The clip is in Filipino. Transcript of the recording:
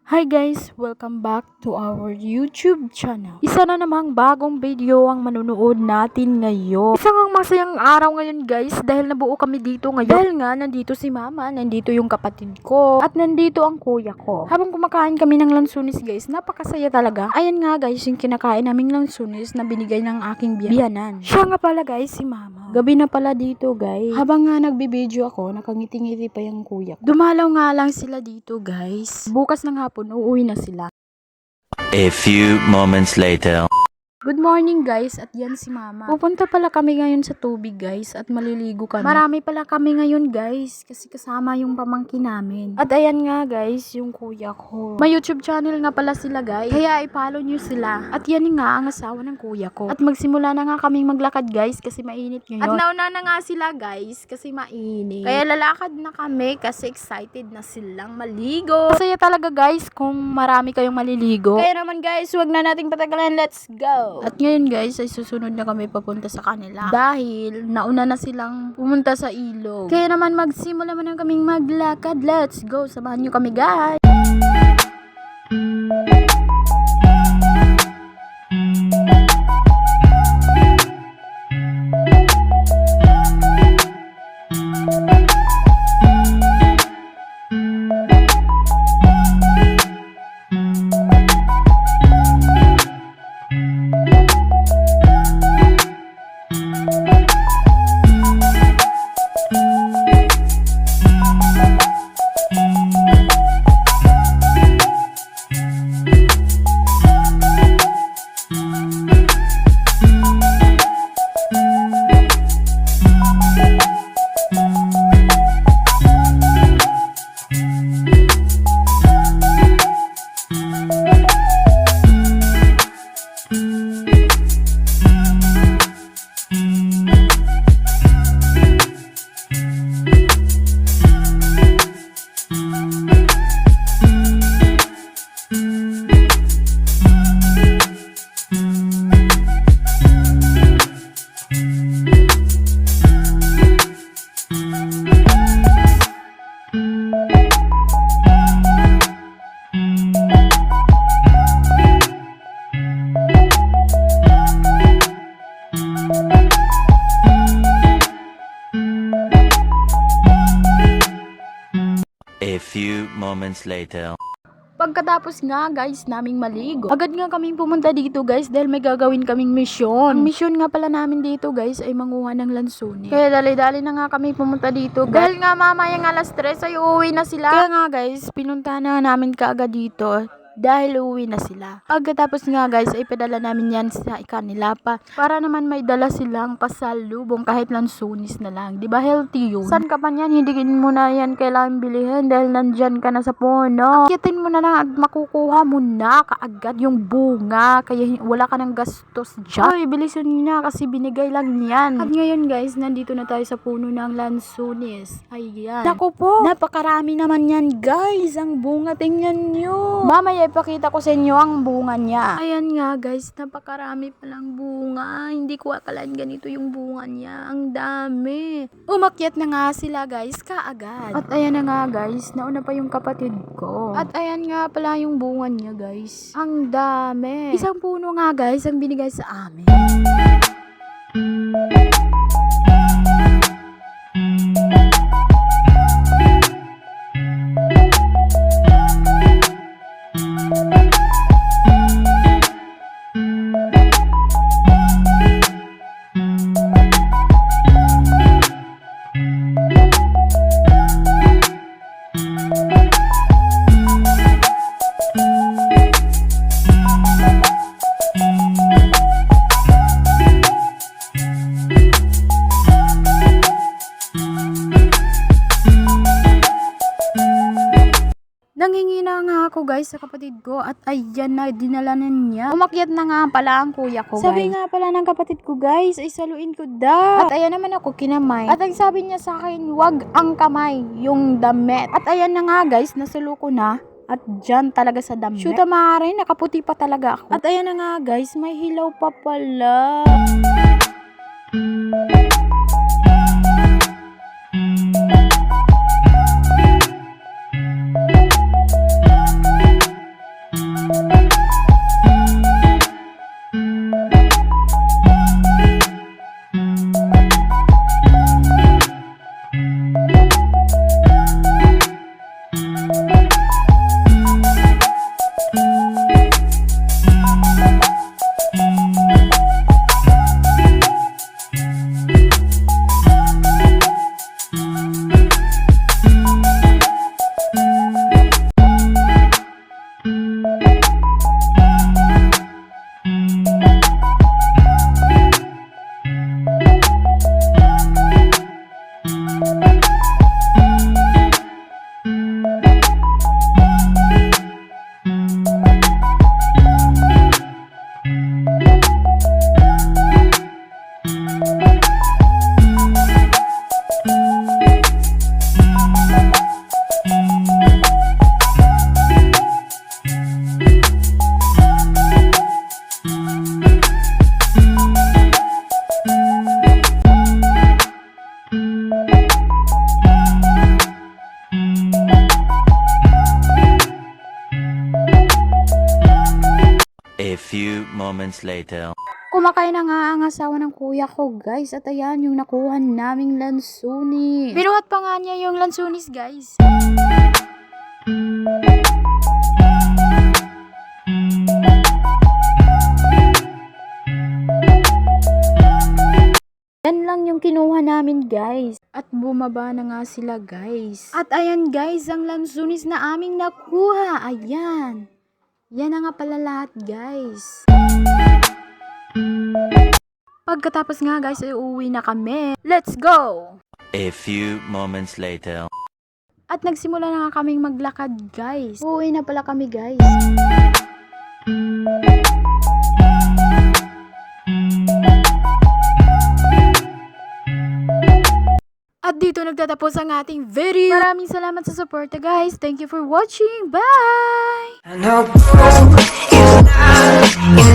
Hi guys! Welcome back to our YouTube channel. Isa na namang bagong video ang manunood natin ngayon. Isang masayang araw ngayon guys dahil nabuo kami dito ngayon. Dahil nga nandito si mama, nandito yung kapatid ko, at nandito ang kuya ko. Habang kumakain kami ng lansunis guys, napakasaya talaga. Ayan nga guys yung kinakain naming lansunis na binigay ng aking biyanan. Siya nga pala guys si mama. Gabi na pala dito guys. Habang nga nagbibideo ako, nakangiti-ngiti pa yung kuya ko. Dumalaw nga lang sila dito guys. Bukas ng hapon uuwi na sila. A few moments later. Good morning guys, at yan si mama. Pupunta pala kami ngayon sa tubig guys at maliligo kami. Marami pala kami ngayon guys kasi kasama yung pamangkin namin. At ayan nga guys, yung kuya ko. May YouTube channel nga pala sila guys, kaya i-follow nyo sila. At yan nga ang asawa ng kuya ko. At magsimula na nga kaming maglakad guys kasi mainit ngayon. At nauna na nga sila guys kasi mainit. Kaya lalakad na kami kasi excited na silang maligo. Masaya talaga guys kung marami kayong maliligo. Kaya naman guys, wag na nating patagalan, let's go! At ngayon guys, ay susunod na kami papunta sa kanila. Dahil nauna na silang pumunta sa ilog. Kaya naman magsimula na kaming maglakad. Let's go! Samahan nyo kami guys! A few moments later. Pagkatapos nga guys naming maligo, agad nga kaming pumunta dito guys dahil may gagawin kaming misyon. Ang misyon nga pala namin dito guys ay manguha ng lansunis. Kaya dali-dali na nga kami pumunta dito guys. Dahil nga mamaya nga alas 3 ay uuwi na sila. Kaya nga guys, pinunta na namin kaagad dito dahil uuwi na sila. Pagkatapos nga guys ay padala namin yan sa kanila pa para naman may dala silang pasalubong kahit lansunis na lang. Diba healthy yun? San ka pa yan? Hindi mo na yan kailangan bilihin dahil nandyan ka na sa puno. Akitin mo na lang at makukuha mo na kaagad yung bunga. Kaya wala ka ng gastos dyan. Ay, bilisan nyo na kasi binigay lang yan. At ngayon guys, nandito na tayo sa puno ng lansunis. Ayan. Naku po, napakarami naman yan guys. Ang bunga, tingnan nyo. Mamaya ipakita ko sa inyo ang bunga niya. Ayan nga guys, napakarami palang bunga. Hindi ko akalaan ganito yung bunga niya. Ang dami. Umakyat na nga sila guys kaagad. At ayan na nga guys, nauna pa yung kapatid ko. At ayan nga pala yung bunga niya guys. Ang dami. Isang puno nga guys ang binigay sa amin. Nanghingi na nga ako guys sa kapatid ko at ayan na, dinala na niya. Umakyat na nga pala ang kuya ko guys. Sabi nga pala ng kapatid ko guys, ay saluin ko daw. At ayan naman ako kinamay. At ang sabi niya sa akin, wag ang kamay, yung damit. At ayan na nga guys, nasalo ko na. At dyan talaga sa damit. Shoot maaari, nakaputi pa talaga ako. At ayan na nga guys, may hilaw pa pala. A few moments later. Kumakain na nga ang asawa ng kuya ko, guys. At ayan yung nakuha naming lansunis. Binuhat pa nga niya yung lansunis, guys. Yan lang yung kinuha namin, guys. At bumaba na nga sila, guys. At ayan, guys, ang lansunis na aming nakuha. Ayan. Yan na nga pala lahat, guys. Pagkatapos nga, guys, ay uuwi na kami. Let's go! A few moments later. At nagsimula na nga kaming maglakad, guys. Uuwi na pala kami, guys. At dito nagtatapos ang ating video. Maraming salamat sa suporta, guys. Thank you for watching. Bye! I know you